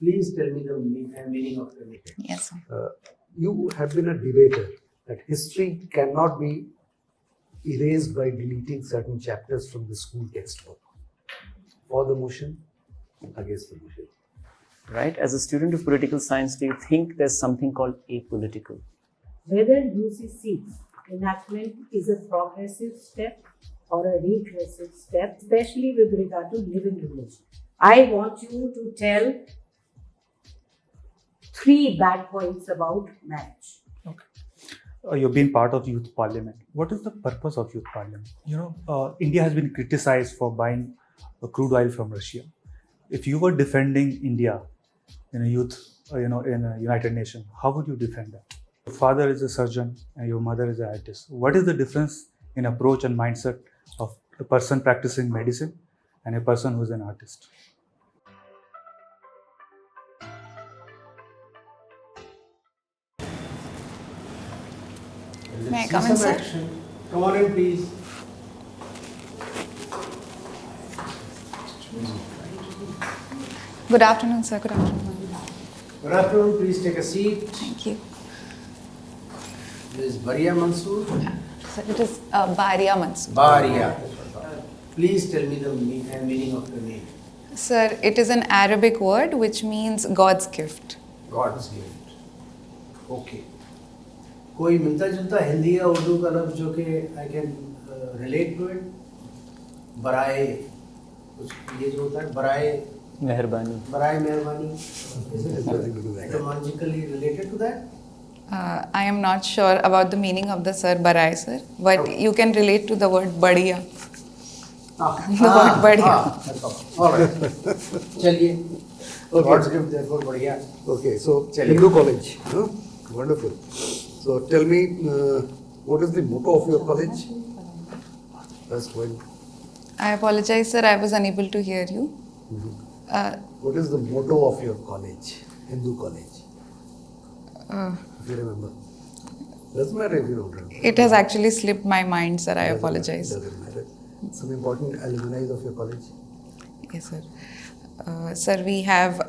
Please tell me the meaning of the name. Yes, sir. You have been a debater that history cannot be erased by deleting certain chapters from the school textbook. For the motion, against the motion. Right? As a student of political science, do you think there's something called apolitical? Whether UCC enactment is a progressive step or a regressive step, especially with regard to living relations. I want you to tell 3 bad points about marriage. You've been part of youth parliament. What is the purpose of youth parliament? India has been criticized for buying crude oil from Russia. If you were defending India in a United Nations, how would you defend that? Your father is a surgeon and your mother is an artist. What is the difference in approach and mindset of a person practicing medicine and a person who is an artist? May I come in, sir? Action. Come on in, please. Good afternoon, sir. Good afternoon. Good afternoon. Please take a seat. Thank you. This is Bariya Mansoor. Sir, it is Bariya Mansoor. Bariya. Please tell me the meaning of the name. Sir, it is an Arabic word which means God's gift. God's gift. Okay. कोई मिलता जुलता हिंदी या उर्दू का लफ्ज़ जो कि I can relate to it? बराए कुछ ये जो होता है बराए मेहरबानी. बराए मेहरबानी. Is it etymologically related to that? I am not sure about the meaning of the sir Barai, sir, but Okay. you can relate to the word Badiya. The word बढ़िया. All right. चलिए. God's gift, therefore बढ़िया. Okay, so Chaliye. Hindu college. Huh? Wonderful. So tell me, what is the motto of your college? First point. I apologize, sir. I was unable to hear you. What is the motto of your college? Hindu college. If you remember. Doesn't matter if you don't remember. It has actually slipped my mind, sir. I apologize. Doesn't matter. Some important alumni of your college. Yes, sir. Sir, we have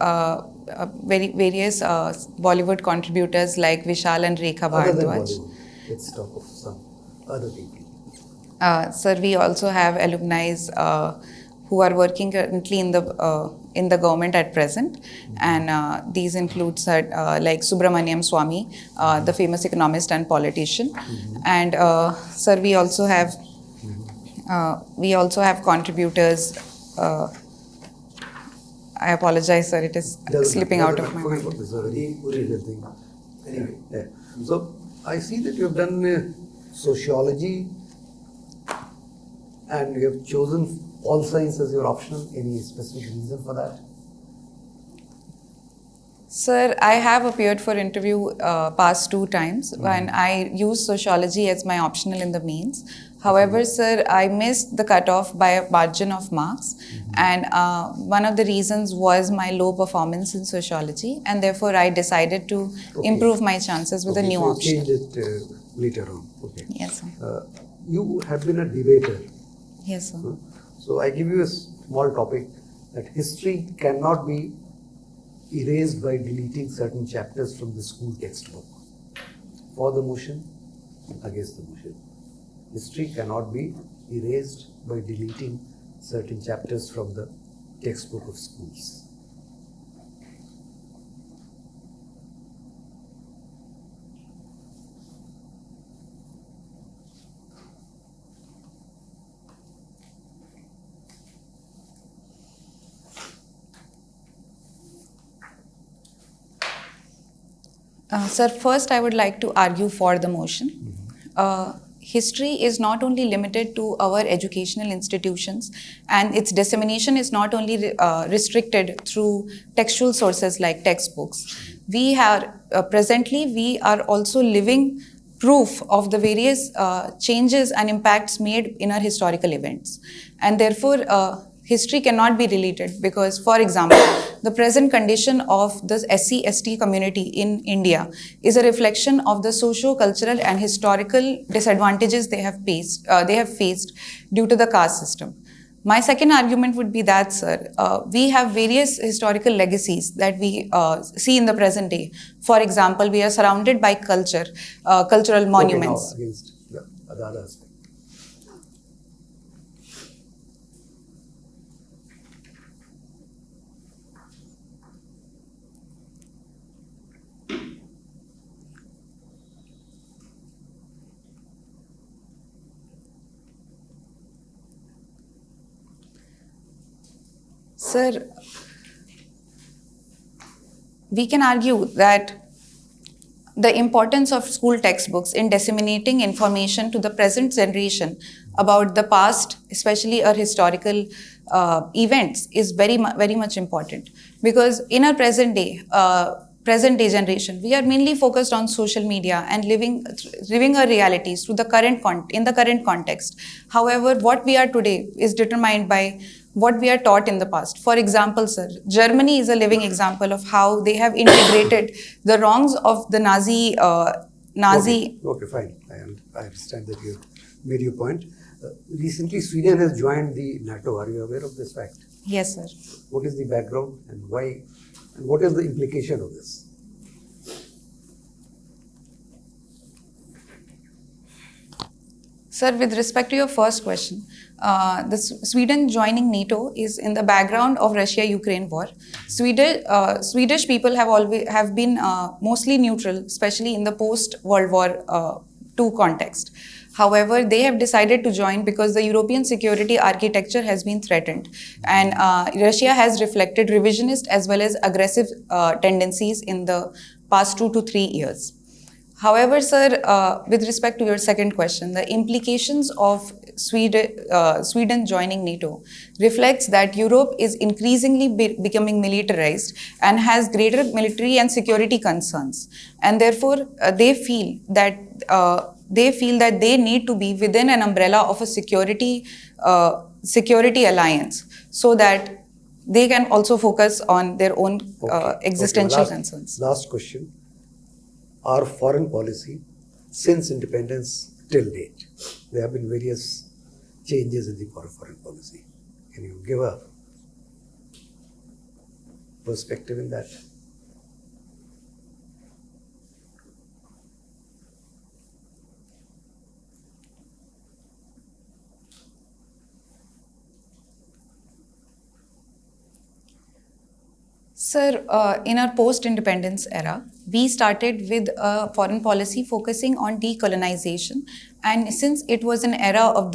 various Bollywood contributors like Vishal and Rekha Other than Bhardwaj. Bollywood, let's talk of some other people. Sir, we also have alumni who are working currently in the government at present, and these include like Subramaniam Swamy, the famous economist and politician, and sir, we also have contributors. I apologize, sir. It is slipping out of my mind. This is a very trivial thing. Anyway, yeah. So I see that you have done sociology, and you have chosen all science as your optional. Any specific reason for that? Sir, I have appeared for interview past 2 times when I used sociology as my optional in the mains. However, sir, I missed the cutoff by a margin of marks, and one of the reasons was my low performance in sociology, and therefore I decided to improve my chances with a new so option. change it later on. Okay. Yes, sir. You have been a debater. Yes, sir. So I give you a small topic that history cannot be erased by deleting certain chapters from the school textbook. For the motion, against the motion. History cannot be erased by deleting certain chapters from the textbook of schools. Sir, first I would like to argue for the motion. History is not only limited to our educational institutions, and its dissemination is not only restricted through textual sources like textbooks. We are presently we are also living proof of the various changes and impacts made in our historical events, and therefore history cannot be deleted because, for example, the present condition of the SC/ST community in India is a reflection of the socio-cultural and historical disadvantages they have faced due to the caste system. My second argument would be that, sir, we have various historical legacies that we see in the present day. For example, we are surrounded by cultural monuments. Okay, now against the other aspect. Sir, we can argue that the importance of school textbooks in disseminating information to the present generation about the past, especially our historical events, is very much important. Because in our present day generation, we are mainly focused on social media and living our realities through in the current context. However, what we are today is determined by what we are taught in the past. For example, sir, Germany is a living example of how they have integrated the wrongs of the Nazi. Okay, fine. I understand that you made your point. Recently, Sweden has joined the NATO. Are you aware of this fact? Yes, sir. What is the background and why? And what is the implication of this? Sir, with respect to your first question, Sweden joining NATO is in the background of Russia-Ukraine war. Swedish people have been mostly neutral, especially in the post-World War II context. However, they have decided to join because the European security architecture has been threatened, and Russia has reflected revisionist as well as aggressive tendencies in the past 2 to 3 years. However, sir, with respect to your second question, the implications of Sweden joining NATO reflects that Europe is increasingly becoming militarized and has greater military and security concerns, and therefore they feel that they need to be within an umbrella of a security alliance, so that they can also focus on their own existential concerns. Last question. Our foreign policy, since independence till date, there have been various changes in the foreign policy. Can you give a perspective in that? Sir, in our post-independence era, we started with a foreign policy focusing on decolonization, and since it was an era of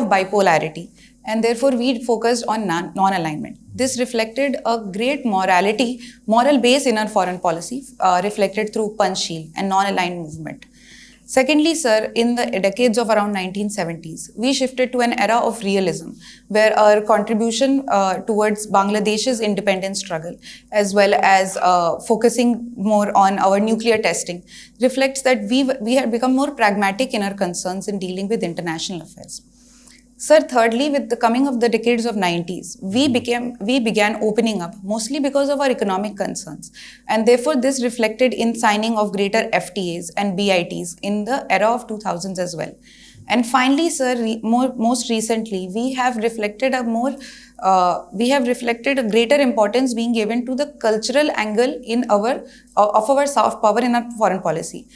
bipolarity, and therefore we focused on non-alignment. This reflected a great moral base in our foreign policy, reflected through Panchsheel and non-aligned movement. Secondly, sir, in the decades of around 1970s, we shifted to an era of realism, where our contribution towards Bangladesh's independence struggle, as well as focusing more on our nuclear testing, reflects that we had become more pragmatic in our concerns in dealing with international affairs. Sir, thirdly, with the coming of the decades of 90s, we began opening up, mostly because of our economic concerns. And therefore, this reflected in signing of greater FTAs and BITs in the era of 2000s as well. And finally, sir, most recently, we have reflected a greater importance being given to the cultural angle of our soft power in our foreign policy.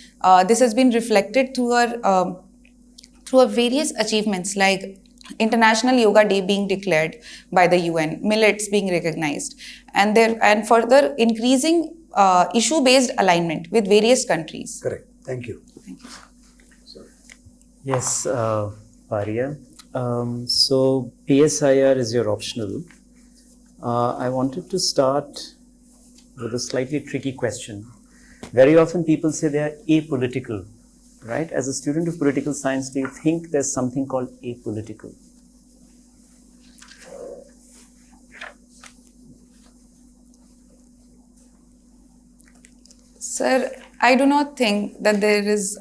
This has been reflected through our various achievements like International Yoga Day being declared by the UN, millets being recognized, and further increasing issue-based alignment with various countries. Correct. Thank you. Thank you. Sorry. Yes, Bariya. So PSIR is your optional. I wanted to start with a slightly tricky question. Very often people say they are apolitical. Right? As a student of political science, do you think there's something called apolitical? Sir, I do not think that there is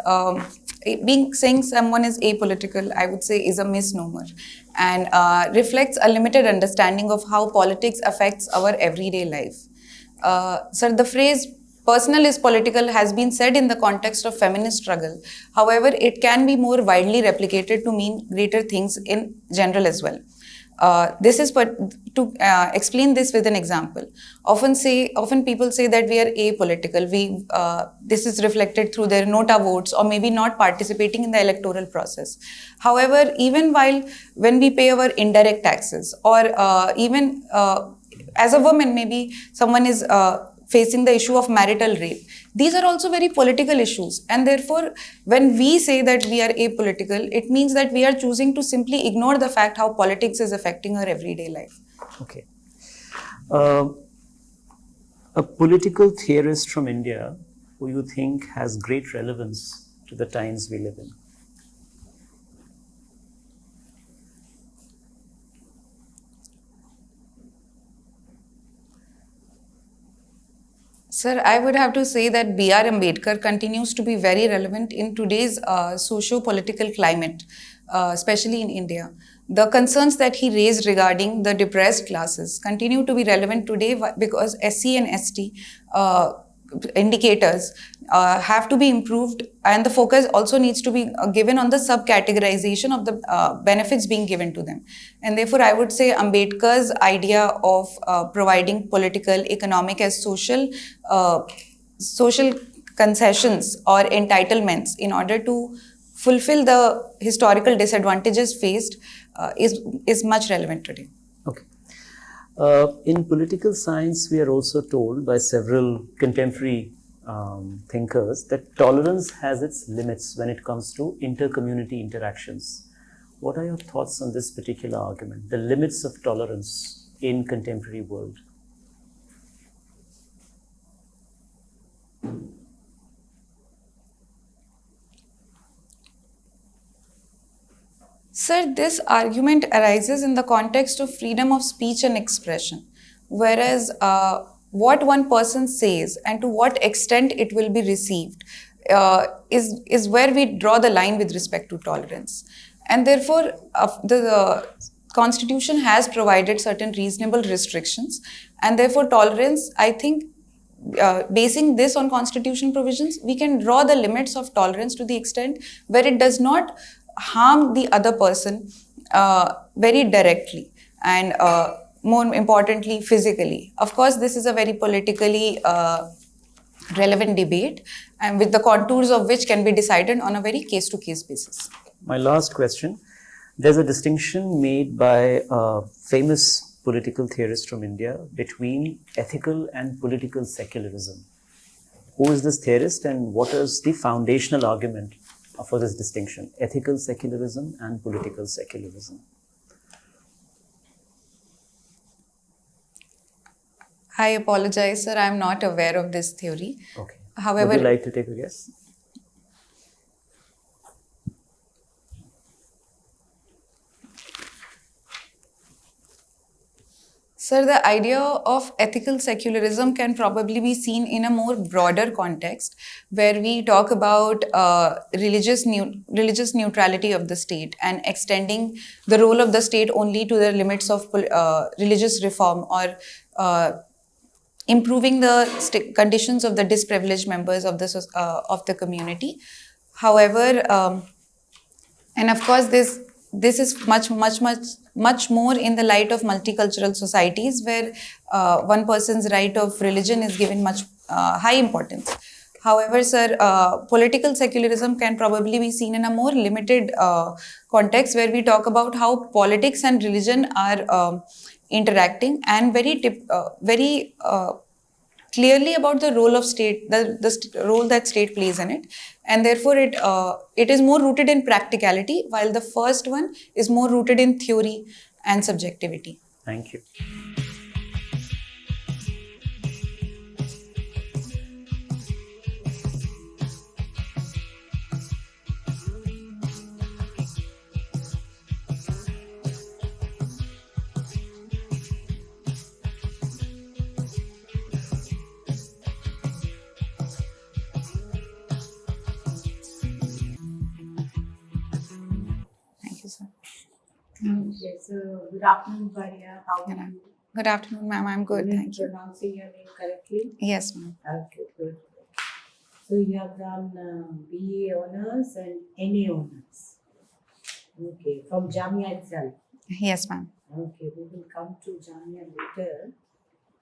saying someone is apolitical, I would say, is a misnomer and reflects a limited understanding of how politics affects our everyday life. Sir, the phrase personal is political has been said in the context of feminist struggle. However, it can be more widely replicated to mean greater things in general as well. This is to explain this with an example. Often people say that we are apolitical. This is reflected through their nota votes or maybe not participating in the electoral process. However, even when we pay our indirect taxes, or even as a woman, maybe someone is facing the issue of marital rape. These are also very political issues, and therefore when we say that we are apolitical, it means that we are choosing to simply ignore the fact how politics is affecting our everyday life. Okay. A political theorist from India who you think has great relevance to the times we live in? Sir, I would have to say that B.R. Ambedkar continues to be very relevant in today's socio-political climate, especially in India. The concerns that he raised regarding the depressed classes continue to be relevant today because SC and ST indicators have to be improved, and the focus also needs to be given on the subcategorization of the benefits being given to them. And therefore, I would say Ambedkar's idea of providing political, economic as social concessions or entitlements in order to fulfill the historical disadvantages faced is much relevant today. Okay. In political science, we are also told by several contemporary thinkers that tolerance has its limits when it comes to inter-community interactions. What are your thoughts on this particular argument, the limits of tolerance in contemporary world? Sir, this argument arises in the context of freedom of speech and expression, whereas what one person says and to what extent it will be received is where we draw the line with respect to tolerance. And therefore, the Constitution has provided certain reasonable restrictions, and therefore tolerance, I think, basing this on constitutional provisions, we can draw the limits of tolerance to the extent where it does not harm the other person very directly and more importantly physically. Of course, this is a very politically relevant debate, and with the contours of which can be decided on a very case-to-case basis. My last question. There's a distinction made by a famous political theorist from India between ethical and political secularism. Who is this theorist and what is the foundational argument for this distinction, ethical secularism and political secularism? I apologize, sir, I am not aware of this theory. Okay. However, would you like to take a guess? Sir, the idea of ethical secularism can probably be seen in a more broader context, where we talk about religious neutrality of the state and extending the role of the state only to the limits of religious reform or improving the conditions of the disprivileged members of the community. However, and of course, this is much more in the light of multicultural societies where one person's right of religion is given much high importance. However, sir, political secularism can probably be seen in a more limited context where we talk about how politics and religion are interacting and very clearly about the role of state, the role that state plays in it. And therefore, it is more rooted in practicality, while the first one is more rooted in theory and subjectivity. Thank you. Thank you, sir. Yes, good afternoon, Bariya. How are you? Good afternoon, ma'am. I'm good, Am I thank you. pronouncing your name correctly? Yes, ma'am. Okay, good. So you have done BA honors and NA honors. Okay, from Jamia itself. Yes, ma'am. Okay, we will come to Jamia later.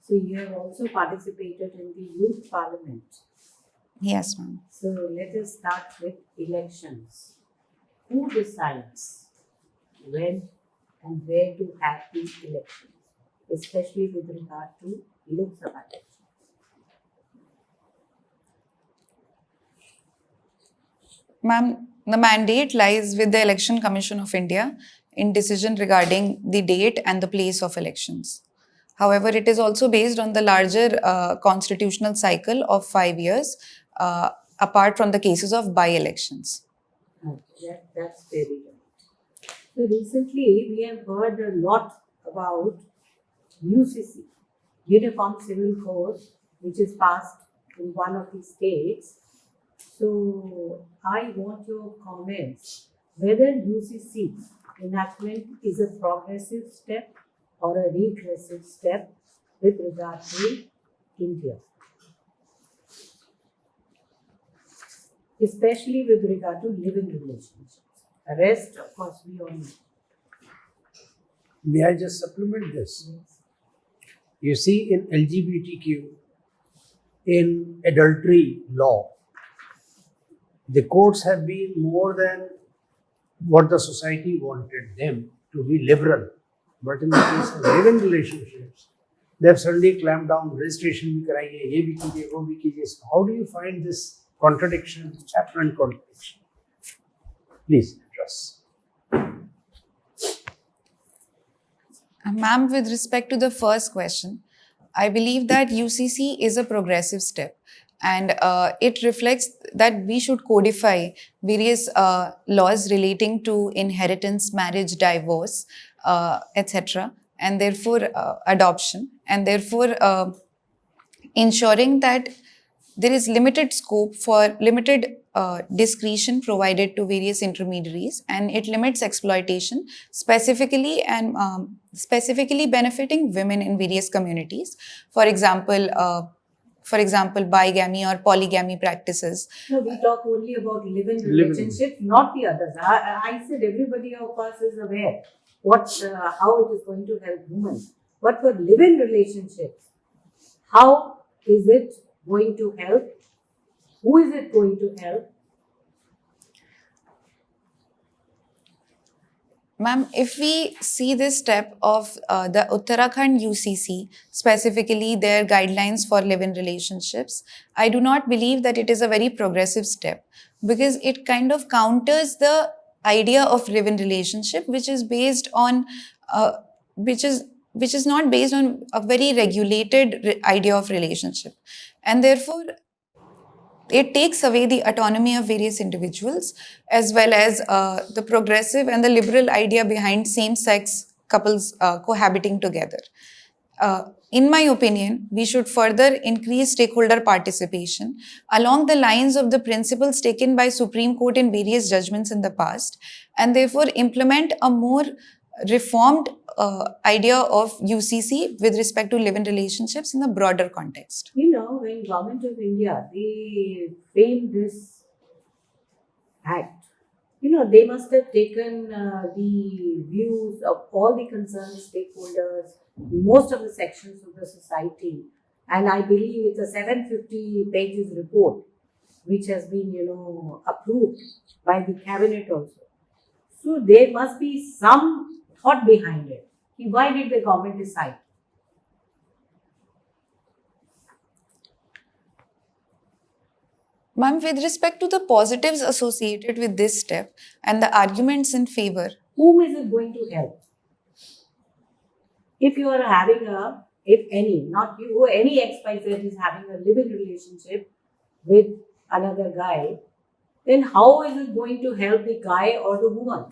So you have also participated in the youth parliament. Yes, ma'am. So let us start with elections. Who decides when and where to have these elections, especially with regard to Lok Sabha elections? Ma'am, the mandate lies with the Election Commission of India in decision regarding the date and the place of elections. However, it is also based on the larger constitutional cycle of 5 years, apart from the cases of by-elections. Okay, that's very right. So recently we have heard a lot about UCC, Uniform Civil Code, which is passed in one of the states. So I want your comments whether UCC enactment is a progressive step or a regressive step with regard to India, especially with regard to living relationships. The rest, of course, we all know. May I just supplement this? Yes. You see, in LGBTQ, in adultery law, the courts have been more than what the society wanted them to be liberal. But in the case of live-in relationships, they have suddenly clamped down, registration bhi karaiye, ye bhi kijiye, wo bhi kijiye. So how do you find this contradiction, apparent contradiction? Please address. Ma'am, with respect to the first question, I believe that UCC is a progressive step, and it reflects that we should codify various laws relating to inheritance, marriage, divorce, etc., and therefore adoption, and therefore ensuring that there is limited scope for limited discretion provided to various intermediaries, and it limits exploitation specifically benefiting women in various communities. For example, bigamy or polygamy practices. No, we talk only about live-in Live-in. relationships, not the others. I said everybody of us is aware how it is going to help women. But for live-in relationships, how is it going to help? Who is it going to help? Ma'am, if we see this step of the Uttarakhand UCC, specifically their guidelines for live-in relationships, I do not believe that it is a very progressive step, because it kind of counters the idea of live-in relationship, which is based on, which is not based on a very regulated idea of relationship, and therefore it takes away the autonomy of various individuals, as well as the progressive and the liberal idea behind same-sex couples cohabiting together. In my opinion, we should further increase stakeholder participation along the lines of the principles taken by Supreme Court in various judgments in the past, and therefore implement a more reformed idea of UCC with respect to live-in relationships in the broader context. You know, when Government of India, they framed this act, you know, they must have taken the views of all the concerned stakeholders, most of the sections of the society, and I believe it's a 750 pages report which has been, you know, approved by the cabinet also. So there must be some thought behind it. Why did the government decide? Ma'am, with respect to the positives associated with this step and the arguments in favor, Whom is it going to help? If you are having if any, not you, any XYZ is having a live-in relationship with another guy, then how is it going to help the guy or the woman?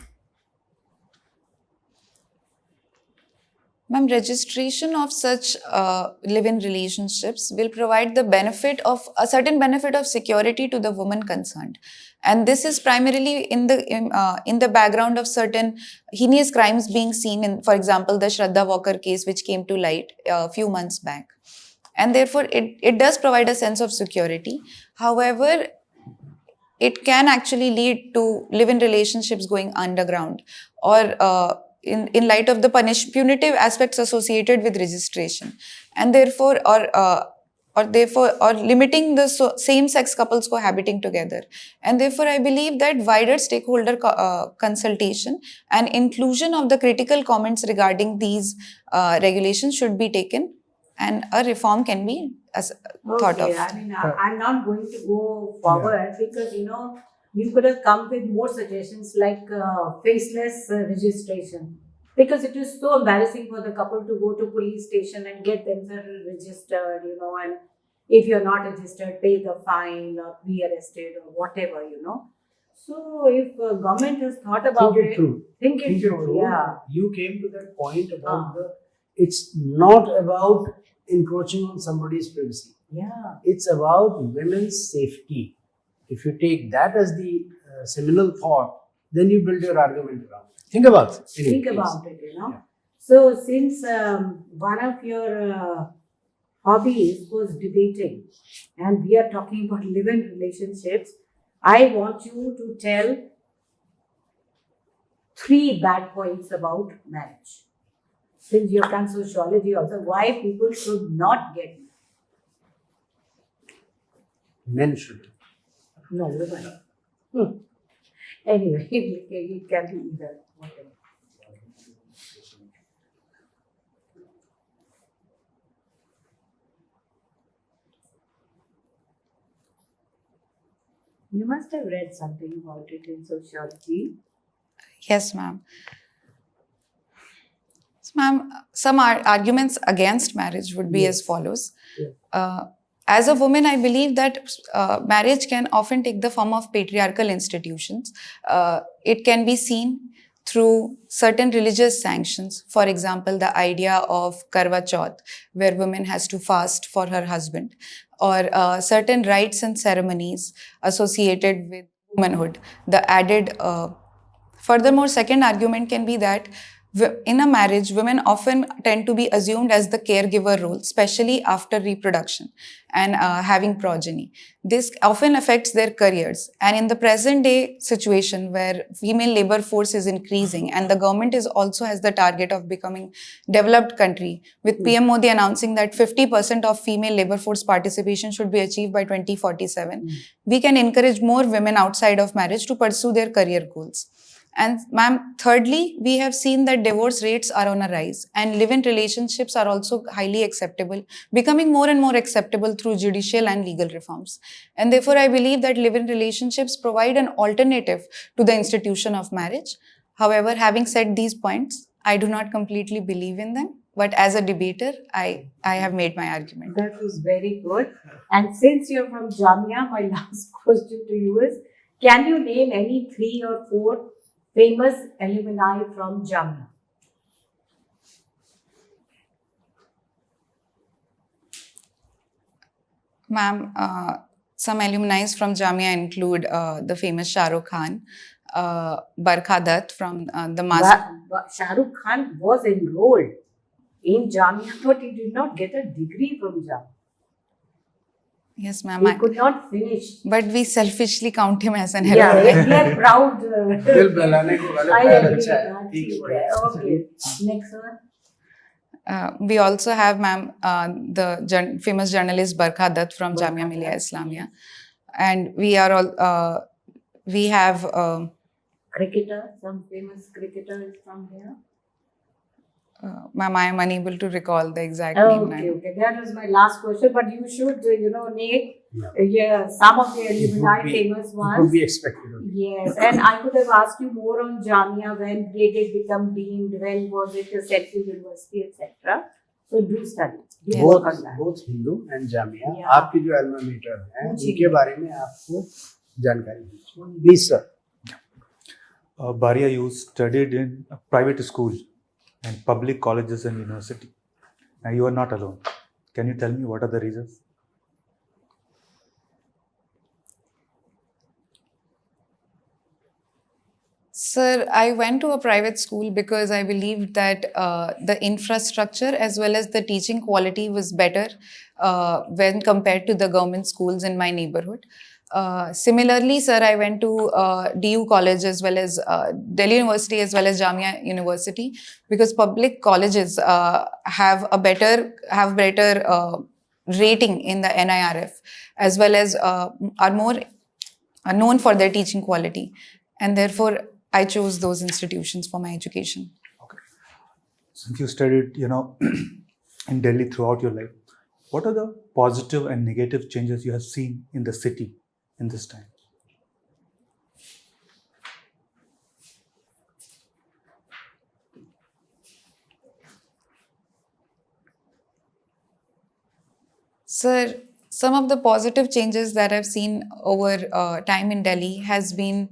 Ma'am, registration of such live-in relationships will provide the benefit of a certain benefit of security to the woman concerned, and this is primarily in the background of certain heinous crimes being seen in, for example, the Shraddha Walker case, which came to light a few months back, and therefore it does provide a sense of security. However, it can actually lead to live-in relationships going underground, or in light of the punitive aspects associated with registration, and therefore or limiting the same-sex couples cohabiting together. And therefore, I believe that wider stakeholder consultation and inclusion of the critical comments regarding these regulations should be taken, and a reform can be thought of. Okay, I mean, I'm not going to go forward because, you could have come with more suggestions like faceless registration. Because it is so embarrassing for the couple to go to police station and get themselves registered, and if you're not registered, pay the fine or be arrested or whatever, So if government has thought about Think it through. think it through, yeah. You came to that point about it's not about encroaching on somebody's privacy. Yeah. It's about women's safety. If you take that as the seminal thought, then you build your argument around it. Think about it. Think about it, Yeah. So since one of your hobbies was debating, and we are talking about live-in relationships, I want you to tell 3 bad points about marriage. Since you've done sociology also, why people should not get married. Men should. No, women. Anyway, it can be either. Whatever. You must have read something about it in sociology. Yes, ma'am. So, ma'am, some arguments against marriage would be as follows. As a woman, I believe that marriage can often take the form of patriarchal institutions. It can be seen through certain religious sanctions. For example, the idea of Karwa Chauth, where women has to fast for her husband, or certain rites and ceremonies associated with womanhood. The added, furthermore, second argument can be that in a marriage, women often tend to be assumed as the caregiver role, especially after reproduction and having progeny. This often affects their careers. And in the present day situation where female labor force is increasing and the government is also has the target of becoming developed country, with PM Modi announcing that 50% of female labor force participation should be achieved by 2047, we can encourage more women outside of marriage to pursue their career goals. And ma'am, thirdly, we have seen that divorce rates are on a rise and live-in relationships are also highly acceptable, becoming more and more acceptable through judicial and legal reforms. And therefore, I believe that live-in relationships provide an alternative to the institution of marriage. However, having said these points, I do not completely believe in them. But as a debater, I have made my argument. That was very good. And since you're from Jamia, my last question to you is, can you name any 3 or 4 famous alumni from Jamia? Ma'am, some alumni from Jamia include the famous Shah Rukh Khan, Barkha Dutt from the Master. Shah Rukh Khan was enrolled in Jamia, but he did not get a degree from Jamia. Yes, ma'am. He could not finish. But we selfishly count him as an Yeah, alumni. we are proud. दिल बहलाने को वाले I प्यार agree. अच्छा है. ठीक है. Okay. Next one. We also have, ma'am, the famous journalist Barkha Dutt from Jamia Millia Islamia. And we are all, we have... cricketer, some famous cricketers from here. Ma'am, I am unable to recall the exact name now. Okay. That was my last question, but you should, name some of the alumni famous ones. It could be expected. Yes, and I could have asked you more on Jamia, when did it become deemed, when was it a Central University, etc. So do study. Do work on that. Both Hindu and Jamia, Yeah. आपके जो alma mater हैं, उनके बारे में आपको जानकारी दीजिए. Please, sir. Bariya, you studied in a private school. and public colleges and university. And you are not alone. Can you tell me what are the reasons? Sir, I went to a private school because I believed that the infrastructure as well as the teaching quality was better when compared to the government schools in my neighborhood. Similarly, sir, I went to DU College as well as Delhi University as well as Jamia University because public colleges have better rating in the NIRF as well as are more are known for their teaching quality, and therefore I chose those institutions for my education. Okay. Since you studied, in Delhi throughout your life, what are the positive and negative changes you have seen in the city in this time? Sir, some of the positive changes that I've seen over time in Delhi has been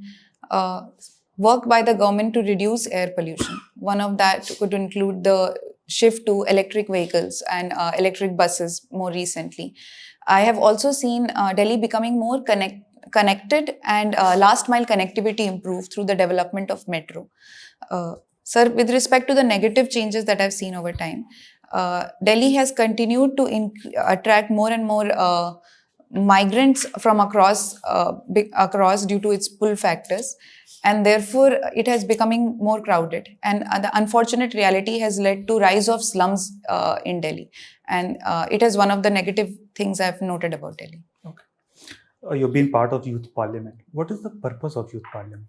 work by the government to reduce air pollution. One of that could include the shift to electric vehicles and electric buses more recently. I have also seen Delhi becoming more connected and last mile connectivity improve through the development of metro. Sir, with respect to the negative changes that I've seen over time, Delhi has continued to attract more and more migrants from across due to its pull factors, and therefore it has becoming more crowded. And the unfortunate reality has led to rise of slums in Delhi, and it is one of the negative things I've noted about Delhi. Okay. You've been part of youth parliament. What is the purpose of youth parliament?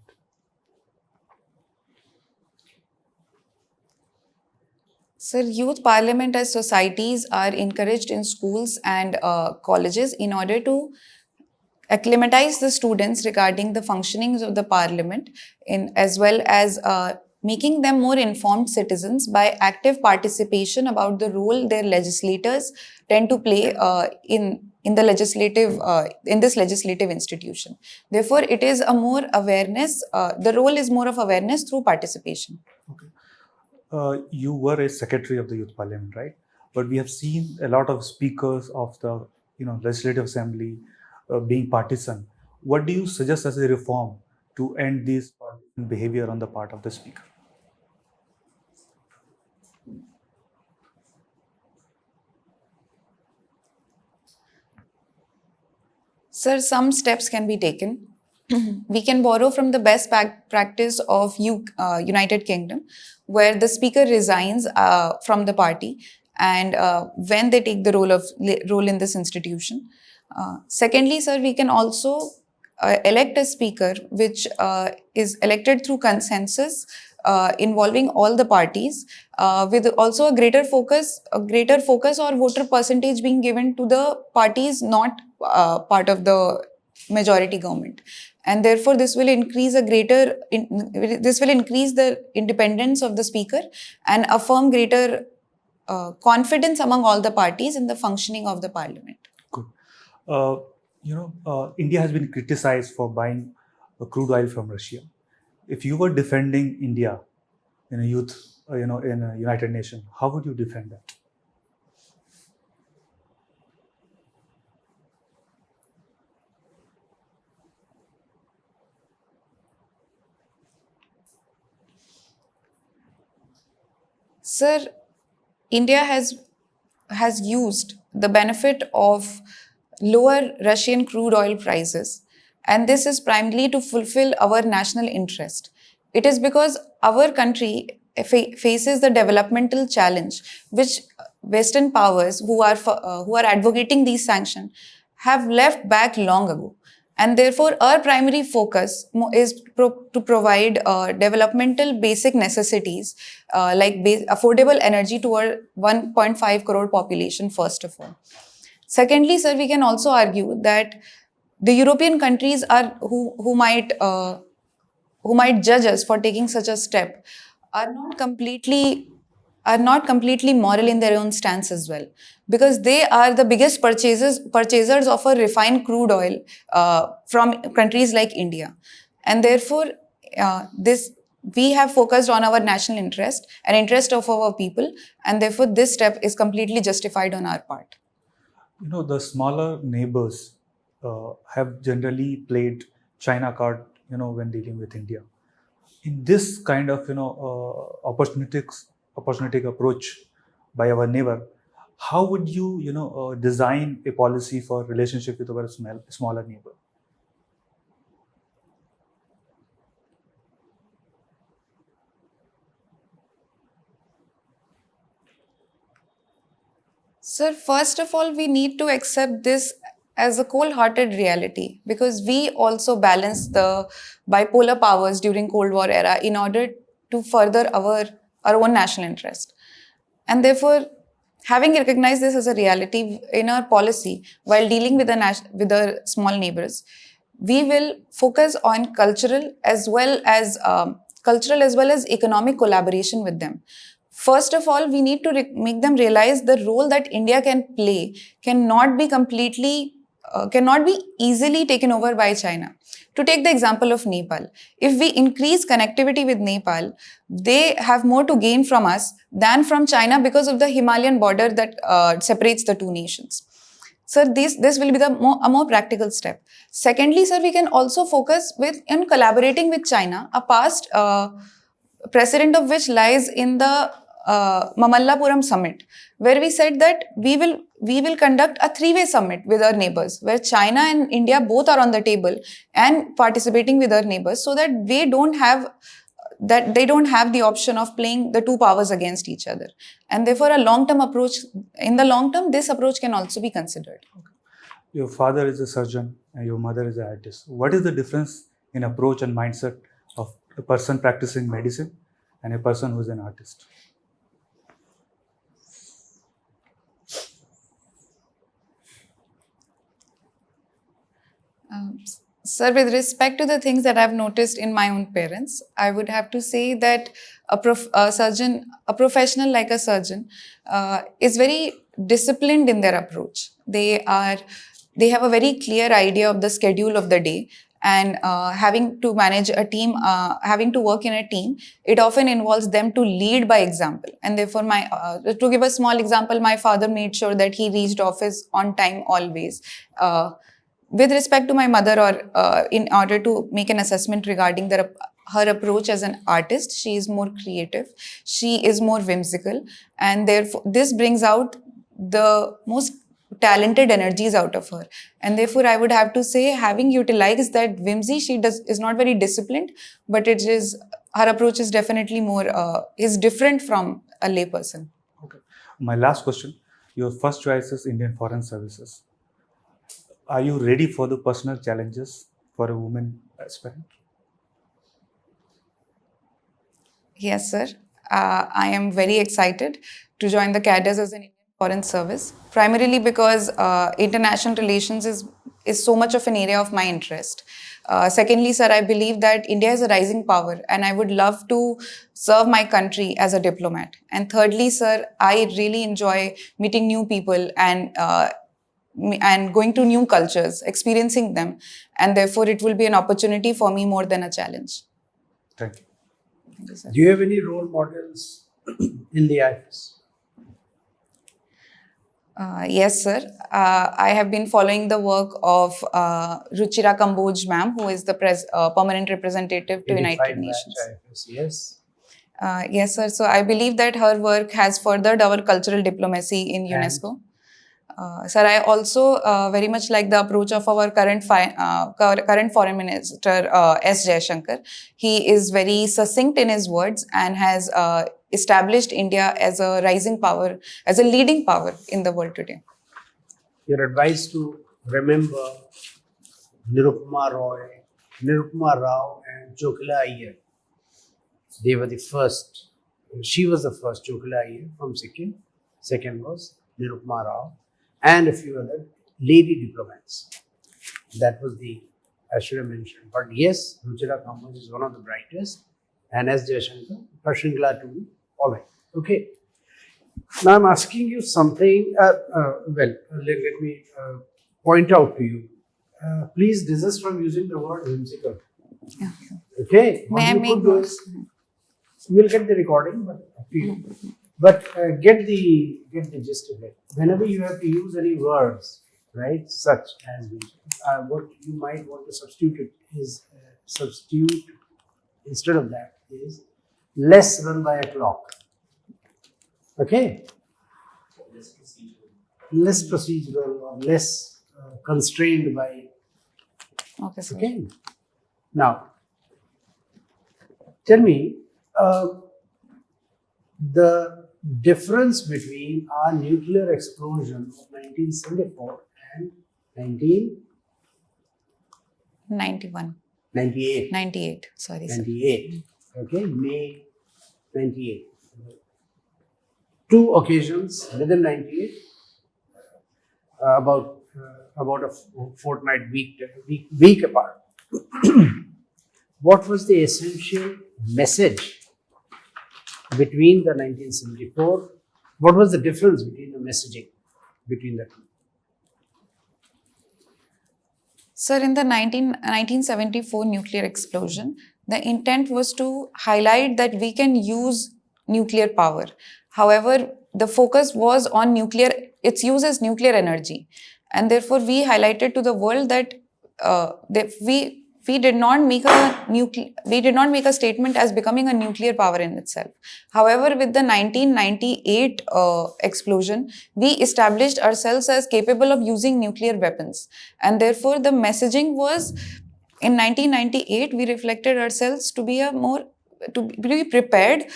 Sir, youth parliament as societies are encouraged in schools and colleges in order to acclimatize the students regarding the functionings of the parliament, as well as making them more informed citizens by active participation about the role their legislators tend to play in this legislative institution. Therefore, it is a more awareness. The role is more of awareness through participation. Okay. You were a secretary of the youth parliament, right? But we have seen a lot of speakers of the legislative assembly being partisan. What do you suggest as a reform to end this partisan behavior on the part of the speaker? Sir, some steps can be taken. We can borrow from the best practice of United Kingdom, where the speaker resigns from the party and when they take the role in this institution. Secondly, sir, we can also elect a speaker which is elected through consensus involving all the parties, with also a greater focus or voter percentage being given to the parties not part of the majority government, and therefore this will increase the independence of the speaker and affirm greater confidence among all the parties in the functioning of the parliament. Good. India has been criticized for buying crude oil from Russia. If you were defending India in a United Nations, how would you defend that? Sir, India has used the benefit of lower Russian crude oil prices, and this is primarily to fulfill our national interest. It is because our country faces the developmental challenge which Western powers who are advocating these sanctions have left back long ago. And therefore, our primary focus is to provide developmental basic necessities like affordable energy to our 1.5 crore population, first of all. Secondly, sir, we can also argue that the European countries who might judge us for taking such a step are not completely moral in their own stance as well, because they are the biggest purchasers of a refined crude oil from countries like India, and therefore we have focused on our national interest and interest of our people, and therefore this step is completely justified on our part. You know, the smaller neighbors have generally played China card, you know, when dealing with India. In this kind of, you know, opportunistic approach by our neighbor, how would you, you know, design a policy for relationship with our smaller neighbor? Sir, first of all, we need to accept this as a cold-hearted reality, because we also balance the bipolar powers during Cold War era in order to further our own national interest. And therefore, having recognized this as a reality in our policy while dealing with the small neighbors, we will focus on cultural as well as economic collaboration with them. First of all, we need to make them realize the role that India can play cannot be easily taken over by China. To take the example of Nepal, if we increase connectivity with Nepal, they have more to gain from us than from China because of the Himalayan border that separates the two nations. Sir, this will be a more practical step. Secondly, sir, we can also focus in collaborating with China, a past precedent of which lies in the Mamallapuram summit, where we said that we will conduct a three-way summit with our neighbors, where China and India both are on the table and participating with our neighbors, so that they don't have the option of playing the two powers against each other. And therefore, in the long term, this approach can also be considered. Your father is a surgeon and your mother is an artist. What is the difference in approach and mindset of a person practicing medicine and a person who is an artist? Sir, with respect to the things that I've noticed in my own parents, I would have to say that a professional like a surgeon, is very disciplined in their approach. They have a very clear idea of the schedule of the day, and having to manage a team, having to work in a team, it often involves them to lead by example. And therefore, to give a small example, my father made sure that he reached office on time always. With respect to my mother, or in order to make an assessment regarding her approach as an artist, she is more creative, she is more whimsical, and therefore this brings out the most talented energies out of her. And therefore, I would have to say, having utilized that whimsy, is not very disciplined, but her approach is definitely is different from a layperson. Okay. My last question: your first choice is Indian Foreign Services. Are you ready for the personal challenges for a woman aspirant? Yes, sir. I am very excited to join the cadres as an Indian Foreign Service, primarily because international relations is so much of an area of my interest. Secondly, sir, I believe that India is a rising power, and I would love to serve my country as a diplomat. And thirdly, sir, I really enjoy meeting new people and going to new cultures, experiencing them, and therefore it will be an opportunity for me more than a challenge. Thank you. Thank you, sir. Do you have any role models in the IIFs? Yes, sir. I have been following the work of Ruchira Kamboj ma'am, who is the permanent representative to United Nations. IIFs, yes. Yes, sir. So I believe that her work has furthered our cultural diplomacy in UNESCO. Sir, I also very much like the approach of our current Foreign Minister, S. Jaishankar. He is very succinct in his words and has established India as a rising power, as a leading power in the world today. Your advice to remember Nirupama Rao and Chokla Iyer. They were the first. She was the first Chokla Iyer from Sikkim. Second was Nirupama Rao, and a few other lady diplomats. That was I should have mentioned. But yes, Ruchira Kamboj is one of the brightest, and S. Jaishankar, Prashingla too. All right. Okay. Now I'm asking you something. Let me point out to you. Please desist from using the word whimsical. Yeah. Okay. May I What you make could do more? is We'll get the recording, but up to you. But get the gist of it. Whenever you have to use any words, right, such as what you might want to substitute instead of that is less run by a clock. Okay. Less procedural or less constrained by. Okay, sir. Okay. Now, tell me the difference between our nuclear explosion of 1974 and 91. 1998. 98. Sorry, sir. 98. Okay, May 98. Two occasions within 98, about a fortnight, week apart. What was the essential message between the 1974? What was the difference between the messaging between the two? Sir, in the 1974 nuclear explosion, the intent was to highlight that we can use nuclear power. However, the focus was on its use as nuclear energy. And therefore, we highlighted to the world that we did not make a statement as becoming a nuclear power in itself. However, with the 1998 explosion, we established ourselves as capable of using nuclear weapons, and therefore the messaging was, in 1998 we reflected ourselves to be prepared.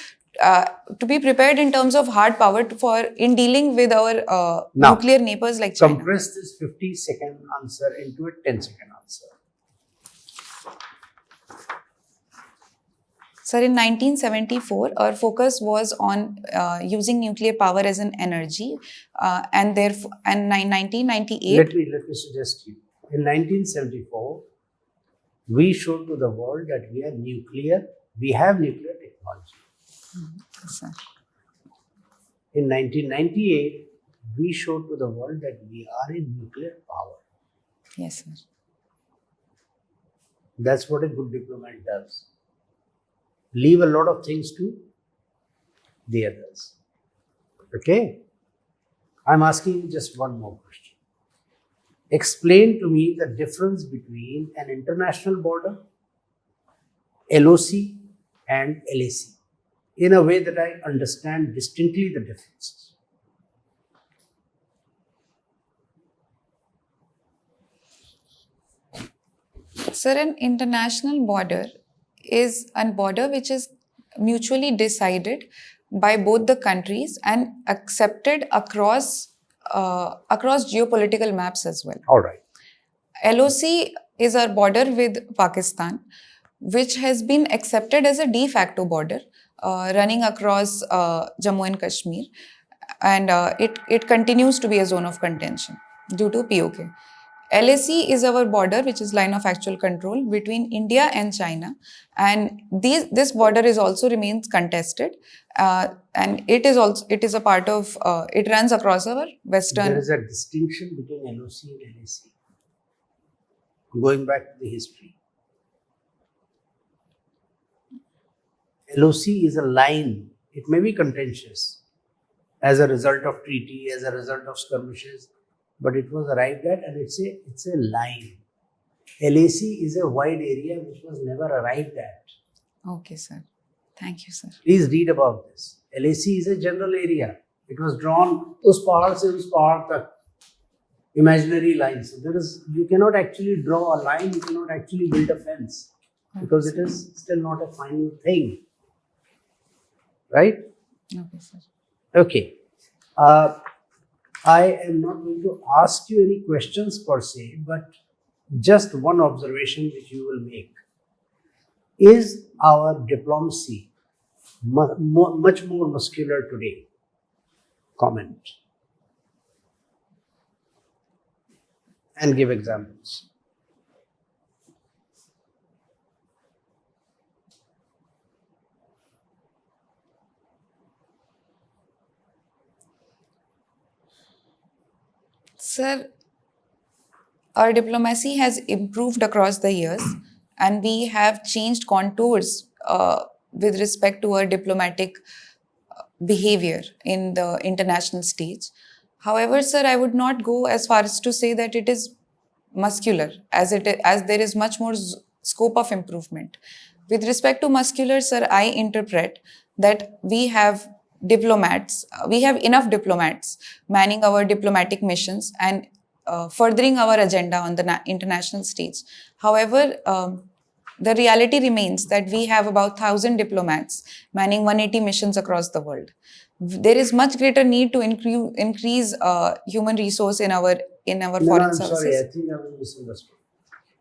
To be prepared in terms of hard power in dealing with our nuclear neighbors like China. Compress this 50-second answer into a 10-second answer. Sir, in 1974, our focus was on using nuclear power as an energy, and in 1998. Let me suggest you. In 1974, we showed to the world that we have nuclear technology. Yes, sir. In 1998, we showed to the world that we are in nuclear power. Yes, sir. That's what a good diplomat does. Leave a lot of things to the others. Okay? I'm asking you just one more question. Explain to me the difference between an international border, LOC, and LAC in a way that I understand distinctly the differences. Sir, an international border is a border which is mutually decided by both the countries and accepted across geopolitical maps as well. All right. LOC is our border with Pakistan, which has been accepted as a de facto border running across Jammu and Kashmir, and it continues to be a zone of contention due to POK. LAC is our border, which is line of actual control between India and China, and this border remains contested, and it is a part of it runs across our western. There is a distinction between LOC and LAC. Going back to the history, LOC is a line. It may be contentious as a result of treaty, as a result of skirmishes, but it was arrived at, and it's a line. LAC is a wide area which was never arrived at. Okay, sir. Thank you, sir. Please read about this. LAC is a general area. It was drawn us pahad se us pahad tak, imaginary lines. So you cannot actually draw a line. You cannot actually build a fence because it is still not a final thing, right? Okay, sir. Okay. I am not going to ask you any questions per se, but just one observation which you will make. Is our diplomacy much more muscular today? Comment. And give examples. Sir, our diplomacy has improved across the years, and we have changed contours with respect to our diplomatic behavior in the international stage. However, sir, I would not go as far as to say that it is muscular, as there is much more scope of improvement. With respect to muscular, sir, I interpret that we have enough diplomats manning our diplomatic missions and furthering our agenda on the international stage. However, the reality remains that we have about 1,000 diplomats manning 180 missions across the world. There is much greater need to increase human resource in our No, foreign I'm services. sorry, I think I was misunderstood.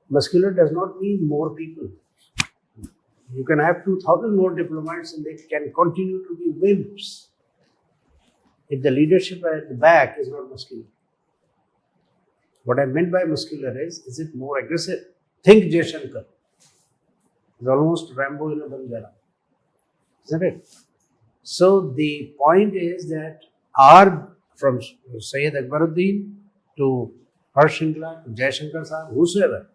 Muscular does not mean more people. You can have 2,000 more diplomats and they can continue to be wimps if the leadership at the back is not muscular. What I meant by muscular is it more aggressive? Think Jaishankar. He's almost Rambo in a Bangala. Isn't it? So the point is that from Sayyid Akbaruddin to Harsh Shingla to Jaishankar Sahib, whosoever,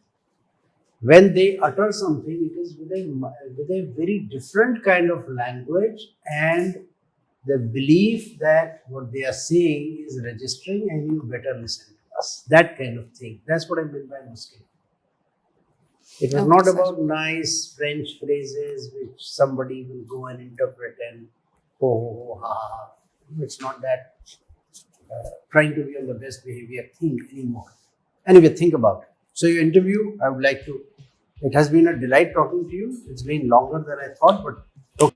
when they utter something, it is with a very different kind of language and the belief that what they are saying is registering and you better listen to us. That kind of thing. That's what I meant by muscular. It was Okay, not sir. about nice French phrases which somebody will go and interpret and ha ha. It's not that trying to be on the best behavior thing anymore. Anyway, think about it. So your interview, I would like to, it has been a delight talking to you. It's been longer than I thought, but okay.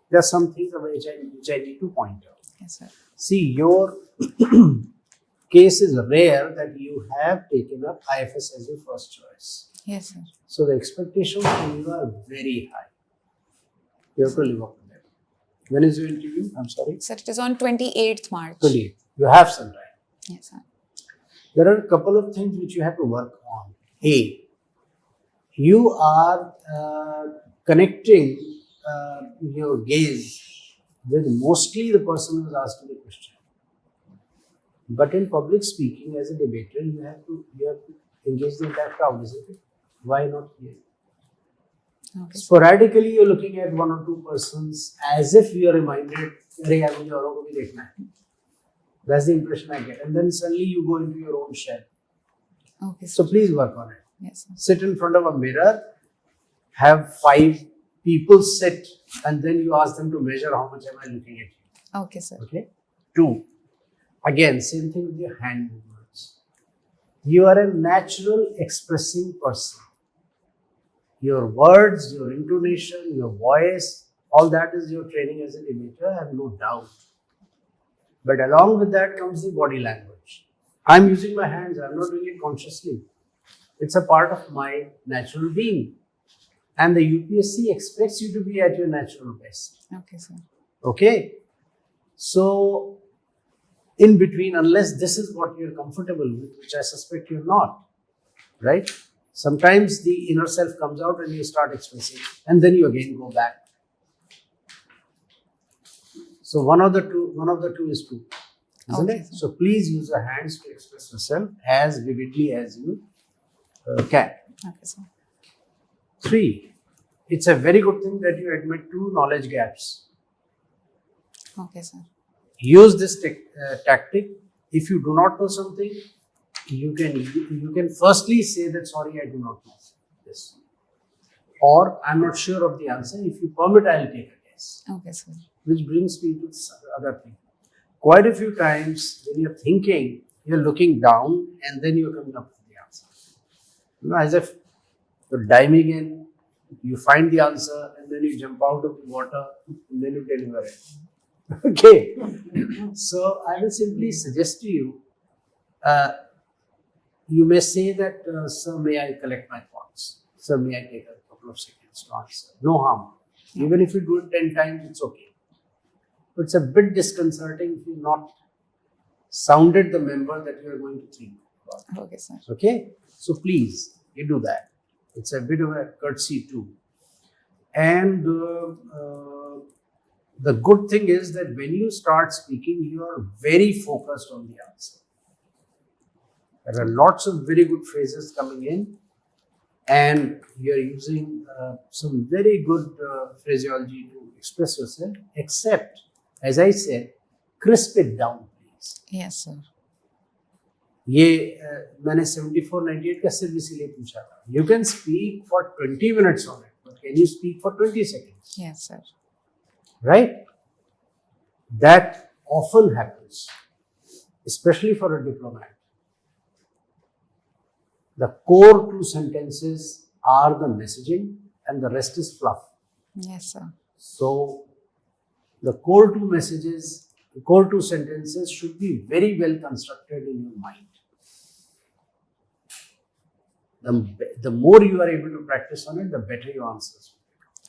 There are some things which I need to point out. Yes, sir. See, your case is rare that you have taken up IFS as your first choice. Yes, sir. So the expectations from you are very high. You have to live up to them. When is your interview? I'm sorry. Sir, it is on 28th March. 28. You have some time. Yes, sir. There are a couple of things which you have to work on. A, you are connecting your gaze with mostly the person who is asking the question. But in public speaking, as a debater, you have to engage the entire crowd, isn't it? Why not here? Okay. Sporadically, you're looking at one or two persons as if you are reminded, "Arey yaar, mujhe auron ko bhi dekhna hai." That's the impression I get. And then suddenly you go into your own shell. Okay, sir. So please work on it. Yes, sir. Sit in front of a mirror, have 5 people sit, and then you ask them to measure how much am I looking at you. Okay, sir. Okay? 2. Again, same thing with your hand movements. You are a natural expressing person. Your words, your intonation, your voice, all that is your training as a debater, I have no doubt. But along with that comes the body language. I'm using my hands, I'm not doing it consciously. It's a part of my natural being. And the UPSC expects you to be at your natural best. Okay, sir. Okay? So, in between, unless this is what you're comfortable with, which I suspect you're not, right? Sometimes the inner self comes out and you start expressing, and then you again go back. So one of the two is true, isn't Okay, it? sir. So please use your hands to express yourself as vividly as you can. Okay, sir. 3, it's a very good thing that you admit to knowledge gaps. Okay, sir. Use this tactic. If you do not know something, you can firstly say that, sorry, I do not know this. Or I'm not sure of the answer. If you permit, I'll take a guess. Okay, sir. Which brings me to the other thing. Quite a few times when you're thinking, you're looking down and then you're coming up with the answer. You know, as if you're diving in, you find the answer and then you jump out of the water and then you deliver it. Okay. So I will simply suggest to you, you may say that, sir, may I collect my thoughts? Sir, may I take a couple of seconds to answer? No harm. Even if you do it 10 times, it's okay. It's a bit disconcerting if you not sounded the member that you are going to think about. Okay, sir. Okay, so please, you do that. It's a bit of a courtesy too. And the good thing is that when you start speaking, you are very focused on the answer. There are lots of very good phrases coming in, and you are using some very good phraseology to express yourself, except, as I said, crisp it down, please. Yes, sir. ये मैंने 74-98 का सिर्फ इसीलिए पूछा था. You can speak for 20 minutes on it, but can you speak for 20 seconds? Yes, sir. Right? That often happens, especially for a diplomat. The core two sentences are the messaging and the rest is fluff. Yes, sir. So, the core two messages, the core two sentences should be very well constructed in your mind. The more you are able to practice on it, the better your answers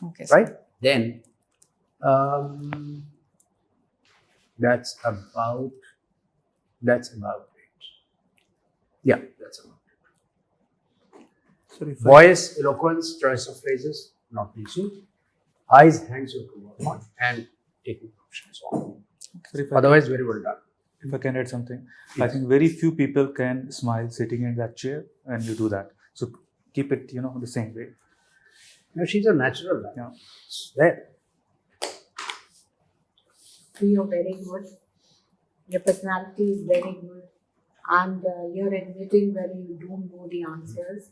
will Okay, be. sir. Right? Then, that's about it. Yeah, that's about it. Sorry, if Voice, eloquence, choice of phrases, not the issue. Eyes, hands you have to work on, and taking options on. sorry, if I Otherwise, very well done. if I can add something, I think very few people can smile sitting in that chair, and you do that. So keep it, the same way. No, she's a natural. Yeah. There. You're very good. Your personality is very good, and you're admitting when you don't know the answers.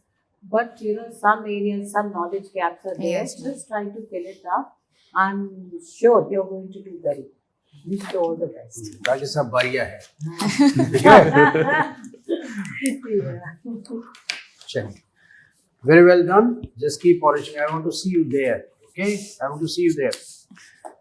But some areas, some knowledge gaps are there. Yes. Just try to fill it up. I'm sure you're going to do well. Wish you all the best. Rajesh साहब Bariya है. Yeah. Chalo. Very well done. Just keep polishing. I want to see you there. Okay? I want to see you there.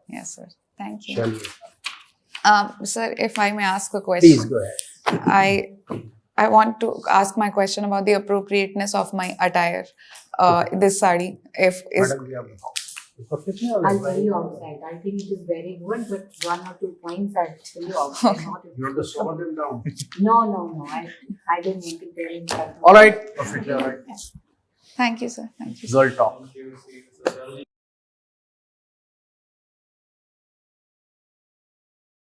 Yes, sir. Thank you. Chalo. Sir, if I may ask a question. Please go ahead. I want to ask my question about the appropriateness of my attire. This sari, if is Madam, you have the house. Perfectly all I'll right. tell you outside. I think it is very good, but 1 or 2 points I'll tell you outside. Not You want to slow them down. No. I didn't want to tell him that. All right. Perfectly all right. thank you, sir. Thank you. Girl talk.